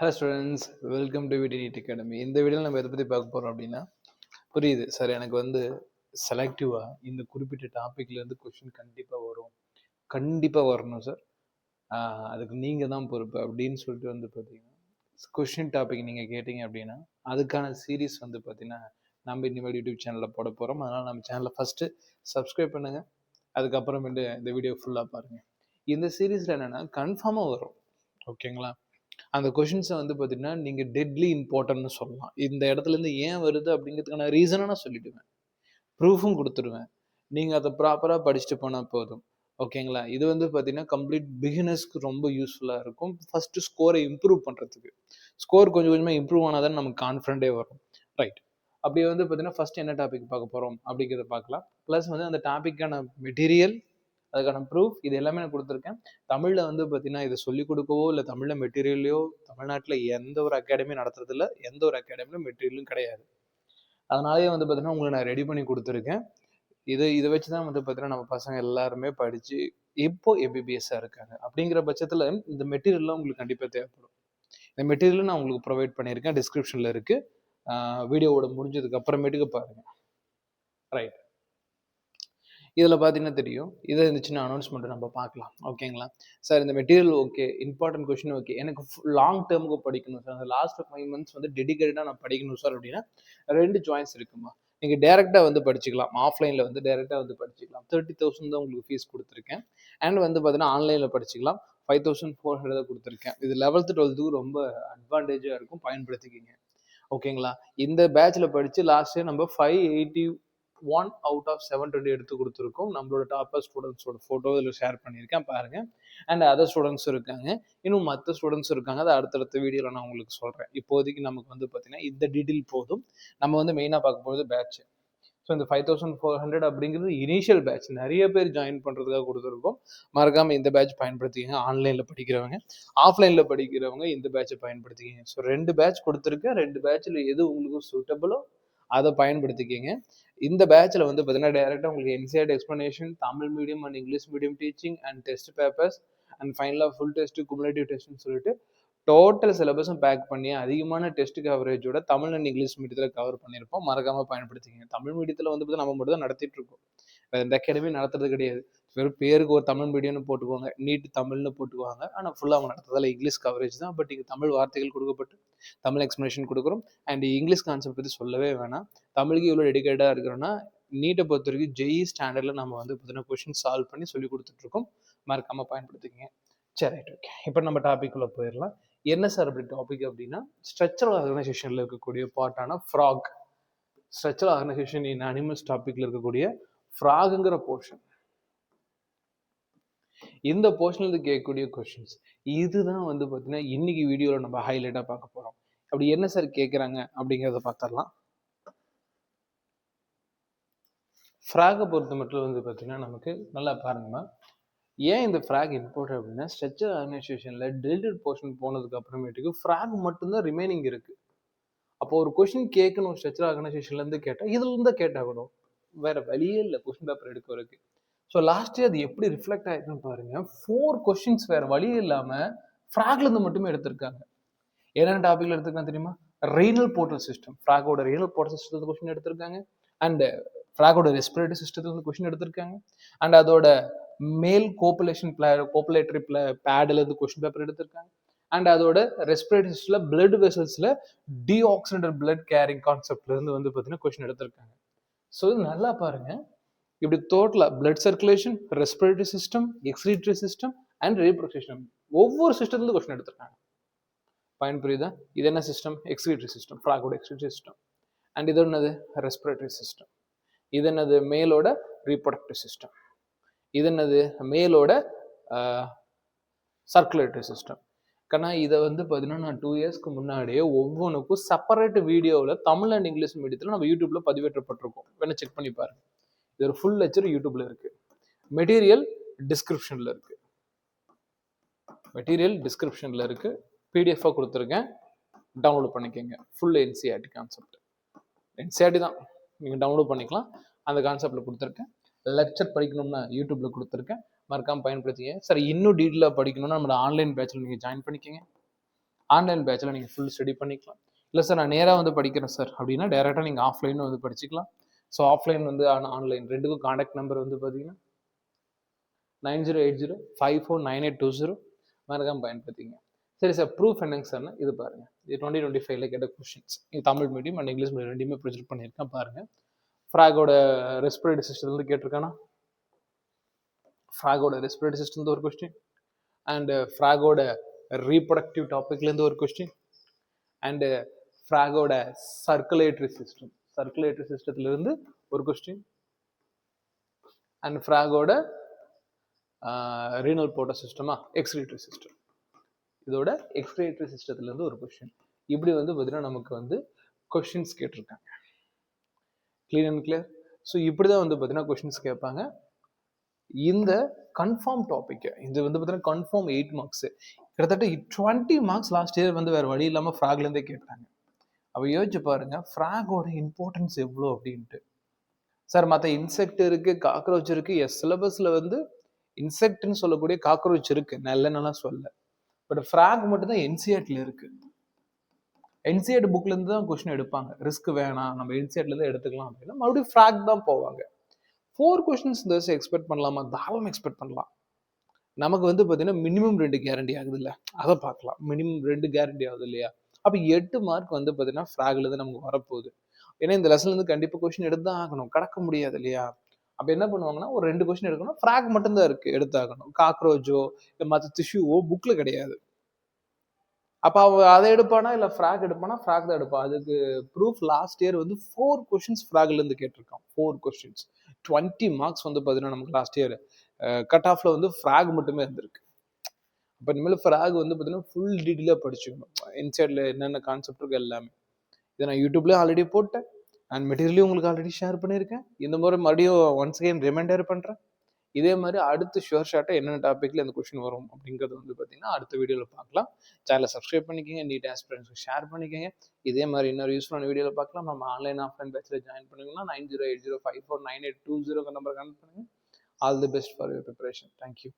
Hello students, welcome to விடி NEET academy. இந்த வீடியோவில் நம்ம எதை பற்றி பார்க்க போகிறோம் அப்படின்னா, புரியுது சார், எனக்கு வந்து செலக்டிவாக இந்த குறிப்பிட்ட டாப்பிக்லேருந்து கொஷின் கண்டிப்பாக வரணும் சார். அதுக்கு நீங்கள் தான் பொறுப்பு அப்படின்னு சொல்லிட்டு வந்து பார்த்தீங்கன்னா, கொஷின் டாபிக் நீங்கள் கேட்டிங்க அப்படின்னா அதுக்கான சீரீஸ் வந்து பார்த்தீங்கன்னா நம்ம இனிமேல் யூடியூப் சேனலில் போட போகிறோம். அதனால் நம்ம சேனலை ஃபஸ்ட்டு சப்ஸ்கிரைப் பண்ணுங்கள், அதுக்கப்புறமேட்டு இந்த வீடியோ ஃபுல்லாக பாருங்கள். இந்த சீரீஸில் என்னென்னா கன்ஃபார்மாக வரும், ஓகேங்களா? அந்த கொஷின்ஸை வந்து பார்த்தீங்கன்னா நீங்கள் டெட்லி இம்பார்ட்டன்ட்னு சொல்லலாம். இந்த இடத்துலேருந்து ஏன் வருது அப்படிங்கிறதுக்கான ரீசனை நான் சொல்லிவிடுவேன், ப்ரூஃபும் கொடுத்துருவேன். நீங்கள் அதை ப்ராப்பராக படிச்சுட்டு போனால் போதும், ஓகேங்களா? இது வந்து பார்த்தீங்கன்னா கம்ப்ளீட் பிகினர்ஸ்க்கு ரொம்ப யூஸ்ஃபுல்லாக இருக்கும். ஃபஸ்ட்டு ஸ்கோரை இம்ப்ரூவ் பண்ணுறதுக்கு. ஸ்கோர் கொஞ்சம் கொஞ்சமாக இம்ப்ரூவ் ஆனால் தான் நமக்கு கான்ஃபிடென்ட்டே வரும், ரைட்? அப்படி வந்து பார்த்தீங்கன்னா ஃபஸ்ட் என்ன டாபிக் பார்க்க போகிறோம் அப்படிங்கிறத பார்க்கலாம். ப்ளஸ் வந்து அந்த டாப்பிக்கான மெட்டீரியல், அதுக்கான ப்ரூஃப், இது எல்லாமே நான் கொடுத்துருக்கேன். தமிழில் வந்து பார்த்தீங்கன்னா இதை சொல்லிக் கொடுக்கவோ இல்லை தமிழில் மெட்டீரியலையோ தமிழ்நாட்டில் எந்த ஒரு அகாடமி நடத்துறதில்ல, எந்த ஒரு அகாடமியும் மெட்டீரியலும் கிடையாது. அதனாலேயே வந்து பார்த்தீங்கன்னா உங்களை நான் ரெடி பண்ணி கொடுத்துருக்கேன். இதை வச்சு தான் வந்து பார்த்தீங்கன்னா நம்ம பசங்க எல்லாருமே படித்து இப்போ எம்பிபிஎஸ்ஸாக இருக்காங்க. அப்படிங்கிற பட்சத்தில் இந்த மெட்டீரியல்லாம் உங்களுக்கு கண்டிப்பாக தேவைப்படும். இந்த மெட்டீரியலும் நான் உங்களுக்கு ப்ரொவைட் பண்ணியிருக்கேன், டிஸ்கிரிப்ஷனில் இருக்குது. வீடியோவோட முடிஞ்சதுக்கு அப்புறமேட்டுக்கு பாருங்கள், ரைட்? இதில் பார்த்தீங்கன்னா தெரியும். இதை இந்த சின்ன அனௌன்ஸ்மெண்ட்டை நம்ம பார்க்கலாம், ஓகேங்களா? சார் இந்த material okay, important question okay, எனக்கு லாங் டேர்முக்கு படிக்கணும் சார், அந்த லாஸ்ட் 5 months வந்து டெடிகேட்டடாக நான் படிக்கணும் சார் அப்படின்னா 2 சாய்ஸ் இருக்குமா. நீங்கள் டேரெக்டாக வந்து படிச்சுக்கலாம், ஆஃப்லைனில் வந்து டேரெக்டாக வந்து படிச்சுக்கலாம். 30,000 தான் உங்களுக்கு ஃபீஸ் கொடுத்துருக்கேன். அண்ட் வந்து பார்த்தீங்கன்னா ஆன்லைனில் படிச்சுக்கலாம், 5,400 கொடுத்துருக்கேன். இது 11th 12th ரொம்ப அட்வான்டேஜாக இருக்கும், பயன்படுத்திக்கிங்க, ஓகேங்களா? இந்த பேட்சில் படித்து லாஸ்ட் இயர் நம்ம 581 out of 720 எடுத்து கொடுத்துருக்கோம். நம்மளோட டாப்பர் ஸ்டூடெண்ட்ஸோட ஃபோட்டோ இதில் ஷேர் பண்ணியிருக்கேன், பாருங்கள். அண்ட் அதர் ஸ்டூடெண்ட்ஸ் இருக்காங்க, இன்னும் மற்ற ஸ்டூடெண்ட்ஸ் இருக்காங்க. அதை அடுத்தடுத்த வீடியோவில் நான் உங்களுக்கு சொல்கிறேன். இப்போதைக்கு நமக்கு வந்து பார்த்தீங்கன்னா இந்த டீட்டெயில் போதும். நம்ம வந்து மெயினாக பார்க்க போகிறது பேட்ச். ஸோ இந்த 5,400 அப்படிங்கிறது இனிஷியல் பேட்ச், நிறைய பேர் ஜாயின் பண்ணுறதுக்காக கொடுத்துருக்கோம். மறக்காமல் இந்த பேட்ச் பயன்படுத்திக்கங்க. ஆன்லைனில் படிக்கிறவங்க, ஆஃப்லைனில் படிக்கிறவங்க இந்த பேட்சை பயன்படுத்திக்கிங்க. ஸோ 2 பேட்ச் கொடுத்துருக்கேன். 2 பேட்சில் எது உங்களுக்கு சூட்டபிளோ அதை பயன்படுத்திக்கிங்க. இந்த பேட்சில் வந்து பார்த்தீங்கன்னா டேரெக்டாக உங்களுக்கு NCERT explanation, Tamil medium and English medium teaching and test papers and ஃபைனலாக ஃபுல் டெஸ்ட்டு, குமுலேட்டிவ் டெஸ்ட்னு சொல்லிட்டு டோட்டல் சிலபஸும் பேக் பண்ணி அதிகமான டெஸ்ட் கவரேஜோட தமிழ் அண்ட் இங்கிலீஷ் மீடியத்தில் கவர் பண்ணியிருப்போம். மறக்காமல் பயன்படுத்திங்க. தமிழ் மீடியத்தில் வந்து நம்ம மட்டும் தான் நடத்திட்டு இருக்கோம், வேறு எந்த அகாடமி நடத்துறது கிடையாது. வெறும் பேருக்கு ஒரு தமிழ் மீடியம்னு போட்டுக்குவாங்க, நீட் தமிழ்னு போட்டுக்குவாங்க. ஆனால் ஃபுல்லாக அவங்க நடத்துறதால இங்கிலீஷ் கவரேஜ் தான். பட் இங்கே தமிழ் வார்த்தைகள் கொடுக்கப்பட்டு தமிழ் எக்ஸ்ப்ளனேஷன் கொடுக்குறோம். அண்ட் இங்கிலீஷ் கான்செப்ட் பற்றி சொல்லவே வேணாம். தமிழுக்கு இவ்வளோ டெடிகேட்டாக இருக்கிறோன்னா நீட்டை பொறுத்த வரைக்கும் ஜெஇ ஸ்டாண்டர்டில் நம்ம வந்து பார்த்தீங்கன்னா கொஷின் சால்வ் பண்ணி சொல்லி கொடுத்துட்ருக்கோம். மறக்காமல் பயன்படுத்திக்கங்க. சரி, ரைட், ஓகே. இப்போ நம்ம டாபிக்குள்ளே போயிடலாம். என்ன சார் அப்படி டாபிக் அப்படின்னா, ஸ்ட்ரக்சரல் ஆர்கனைசேஷனில் இருக்கக்கூடிய பார்ட்டான frog. Structural organisation in animals டாபிக்ல இருக்கக்கூடிய ஃப்ராகுங்கிற போர்ஷன். இந்த போர்ஷன்ல கேட்கக்கூடிய கொஸ்டின்ஸ் இதுதான் வந்து பார்த்தீங்கன்னா இன்னைக்கு வீடியோவில் நம்ம ஹைலைட்டாக பார்க்க போகிறோம். அப்படி என்ன சார் கேட்குறாங்க அப்படிங்கிறத பார்த்துடலாம். ஃப்ராகை பொறுத்த மட்டும் வந்து பார்த்தீங்கன்னா நமக்கு நல்லா பாருங்கம்மா, ஏன் இந்த ஃப்ராக் இம்பார்ட்டன்ட் அப்படின்னா ஸ்ட்ரக்சர் ஆர்கனைசேஷனில் டெலிட்டட் போர்ஷன் போனதுக்கு அப்புறமேட்டுக்கு ஃப்ராக் மட்டும்தான் ரிமைனிங் இருக்குது. அப்போ ஒரு கொஸ்டின் கேட்கணும் ஸ்ட்ரக்சர் ஆர்கனைசேஷன்லேருந்து கேட்டால் இதுலேருந்து கேட்டாகணும், வேறு வழியே இல்லை கொஸ்டின் பேப்பர் எடுக்க வரைக்கும். ஸோ லாஸ்ட் இயர் அது எப்படி ரிஃப்ளெக்ட் ஆகிருக்குன்னு பாருங்கள். 4 கொஸ்டின்ஸ் வேறு வழி இல்லாமல் ஃப்ராக்லேருந்து மட்டுமே எடுத்திருக்காங்க. என்னென்ன டாப்பிக்கில் எடுத்துருக்காங்க தெரியுமா? ரீனல் போர்ட்டல் சிஸ்டம், ஃப்ராகோட ரீனல் போர்ட்டல் சிஸ்டத்தை கொஸ்டின் எடுத்திருக்காங்க. அண்ட் ஃப்ராகோட ரெஸ்பிரேட்டரி சிஸ்டத்தை வந்து கொஸ்டின் எடுத்திருக்காங்க. அண்ட் அதோட மேல் கோப்புலேட்டரி பேட்லேருந்து கொஸ்டின் பேப்பர் எடுத்திருக்காங்க. அண்ட் அதோட ரெஸ்பிரேட்டரி சிஸ்டத்தில் பிளட் வெசல்ஸில் டீஆக்சிடென்ட் பிளட் கேரிங் கான்செப்ட்லேருந்து வந்து பார்த்தீங்கன்னா கொஸ்டின் எடுத்திருக்காங்க. ஸோ இது நல்லா பாருங்க, இப்படி டோட்டலாக blood circulation, respiratory system, excretory system and reproductive system, ஒவ்வொரு சிஸ்டத்துலேருந்து கொஸ்டின் எடுத்திருக்காங்க. பயன் புரியுதா? இது என்ன சிஸ்டம்? எக்ஸ்கிரீட்டரி சிஸ்டம், ஃப்ராகோட எக்ஸ்கிரீட்டரி சிஸ்டம். அண்ட் இது என்னது? Respiratory system. இது என்னது? மேலோட ரீப்ரொடக்டிவ் சிஸ்டம். இது என்னது? மேலோட சர்க்குலேட்டரி சிஸ்டம். ஏன்னா இதை வந்து பார்த்தீங்கன்னா நான் 2 இயர்ஸ்க்கு முன்னாடியே ஒவ்வொன்றுக்கும் செப்பரேட் வீடியோவில் தமிழ் அண்ட் இங்கிலீஷ் மீடியத்தில் நம்ம யூடியூப்ல பதிவேற்றப்பட்டிருக்கோம், வேணா செக் பண்ணி பாருங்க. இது ஒரு ஃபுல் லெக்சர் யூடியூப்ல இருக்கு. மெட்டீரியல் டிஸ்கிரிப்ஷன்ல இருக்கு, பிடிஎஃபாக கொடுத்துருக்கேன், டவுன்லோட் பண்ணிக்கோங்க. ஃபுல் என்சிஆர்டி கான்செப்ட், என்சிஆர்டி தான், நீங்கள் டவுன்லோட் பண்ணிக்கலாம். அந்த கான்செப்டில் கொடுத்துருக்கேன். லெக்சர் படிக்கணும்னா யூடியூப்பில் கொடுத்துருக்கேன், மறக்காமல் பயன்படுத்திங்க. சார் இன்னும் டீட்டெயிலாக படிக்கணும்னா நம்மளோட ஆன்லைன் பேட்சில் நீங்கள் ஜாயின் பண்ணிக்கோங்க. ஆன்லைன் பேட்சில் நீங்கள் ஃபுல் ஸ்டடி பண்ணிக்கலாம். இல்லை சார் நான் நேராக வந்து படிக்கிறேன் சார் அப்படின்னா டேரெக்டாக நீங்கள் ஆஃப்லைனும் வந்து படிச்சுக்கலாம். ஸோ ஆஃப்லைன் வந்து ஆன்லைன் ரெண்டுக்கும் காண்டாக்ட் நம்பர் வந்து பார்த்தீங்கன்னா 9080549820 மறக்காம பயன்படுத்திங்க. சரி சார் ப்ரூஃப் என்னங்க சார்னா இது பாருங்க. இது 2025ல கேட்ட கொஸ்டின்ஸ். இது Tamil medium and English medium ரெண்டுமே ப்ரொஜெக்ட் பண்ணியிருக்கேன் பாருங்க. ஃப்ராகோட ரெஸ்பிரேட்டரி சிஸ்டம்லேருந்து கேட்டிருக்கானா, ஃப்ராகோட ரெஸ்பிரேட்டரி சிஸ்டம் ஒரு கொஸ்டின், அண்ட் ஃப்ராகோட ரீப்ரொடக்டிவ் டாபிக்லேருந்து ஒரு கொஸ்டின், அண்டு ஃப்ராகோட சர்க்குலேட்டரி சிஸ்டத்துலேருந்து ஒரு கொஸ்டின், அண்ட் ஃப்ராகோட ரீனல் போர்ட்டல் சிஸ்டமா எக்ஸ்கிரீட்டரி சிஸ்டம், இதோட எக்ஸ்கிரீட்டரி சிஸ்டத்துலேருந்து ஒரு கொஸ்டின். இப்படி வந்து பார்த்தீங்கன்னா நமக்கு வந்து கொஸ்டின்ஸ் கேட்டிருக்காங்க. Clear and clear. ஸோ இப்படி தான் வந்து பார்த்தீங்கன்னா கொஸ்டின்ஸ் கேட்பாங்க. இந்த கன்ஃபார்ம் டாபிக் இது வந்து பார்த்தீங்கன்னா கன்ஃபார்ம் 8 மார்க்ஸ், கிட்டத்தட்ட 20 மார்க்ஸ் லாஸ்ட் இயர் வந்து வேறு வழி இல்லாமல் ஃப்ராக்லேருந்தே கேட்டாங்க. அப்போ யோசிச்சு பாருங்க ஃப்ராகோட இம்பார்ட்டன்ஸ் எவ்வளோ அப்படின்ட்டு. சார் மற்ற இன்செக்ட் இருக்கு, காக்ரோச் இருக்கு, சிலபஸில் வந்து இன்செக்ட்னு சொல்லக்கூடிய காக்ரோச் இருக்கு, நல்ல சொல்ல. பட் ஃப்ராக் மட்டும் தான் என்சிஆர்டில இருக்கு. என்சிஆர்டி புக்ல இருந்து தான் கொஸ்டின் எடுப்பாங்க. ரிஸ்க் வேணாம், நம்ம என்சிஆர்டில இருந்து எடுத்துக்கலாம் அப்படின்னா மறுபடியும் ஃப்ராக் தான் போவாங்க. 4 கொஸ்டின்ஸ் இந்த வருஷம் எக்ஸ்பெக்ட் பண்ணலாமா? தாராளம் எக்ஸ்பெக்ட் பண்ணலாம். நமக்கு வந்து பார்த்தீங்கன்னா மினிமம் 2 கேரண்டி ஆகுது இல்லை, அதை பார்க்கலாம். மினிமம் 2 கேரண்டி ஆகுது இல்லையா? அப்போ 8 மார்க் வந்து பார்த்தீங்கன்னா ஃப்ராக்ல இருந்து நமக்கு வரப்போகுது. ஏன்னா இந்த லெசன்ல இருந்து கண்டிப்பாக கொஸ்டின் எடுத்து தான் ஆகணும், கடக்க முடியாது இல்லையா? அப்போ என்ன பண்ணுவாங்கன்னா ஒரு 2 கொஸ்டின் எடுக்கணும், ஃப்ராக் மட்டும்தான் இருக்கு எடுத்தாகணும். காக்ரோச்சோ இல்லை மற்ற திஷ்யூவோ புக்ல கிடையாது. அப்போ அவ அதை எடுப்பானா இல்லை ஃப்ராக் எடுப்பானா? ஃப்ராக் தான் எடுப்பான். அதுக்கு ப்ரூஃப் லாஸ்ட் இயர் வந்து 4 கொஸ்டின்ஸ் ஃப்ராக்ல இருந்து கேட்டிருக்கான். 4 கொஸ்டின்ஸ் 20 மார்க்ஸ் வந்து பார்த்தீங்கன்னா நமக்கு லாஸ்ட் இயர் கட் ஆஃப்ல வந்து ஃப்ராக் மட்டுமே இருந்திருக்கு. அப்போ இனிமேல் ஃப்ராக் வந்து பார்த்தீங்கன்னா ஃபுல் டீட்டெயிலாக படிச்சுக்கணும். இன்சைடில் என்னென்ன கான்செப்ட் இருக்கு எல்லாமே. இதை நான் யூடியூப்லேயும் ஆல்ரெடி போட்டேன் அண்ட் மெட்டீரியலையும் உங்களுக்கு ஆல்ரெடி ஷேர் பண்ணியிருக்கேன். இந்த முறை மறுபடியும் ஒன்ஸ் அகைன் ரிமைண்டர் பண்ணுறேன். இதே மாதிரி அடுத்து ஷுவர் ஷார்ட்டாக என்னென்ன டாப்பிக்கில் இந்த கொஸ்டின் வரும் அப்படிங்கிறது வந்து பார்த்தீங்கன்னா அடுத்த வீடியோவில் பார்க்கலாம். சேனலை சப்ஸ்கிரைப் பண்ணிக்கோங்க, நீட் ஆஸ்பிரண்ட்ஸ்க்கு ஷேர் பண்ணிக்கோங்க. இதே மாதிரி இன்னொரு யூஸ்ஃபுல்லான வீடியோவில் பார்க்கலாம். நம்ம ஆன்லைன் ஆஃப்லைன் பேட்சில் ஜாயின் பண்ணிங்கன்னா 9080549820 நம்பர் கனெக்ட் பண்ணுங்கள். All the best for your preparation. Thank you.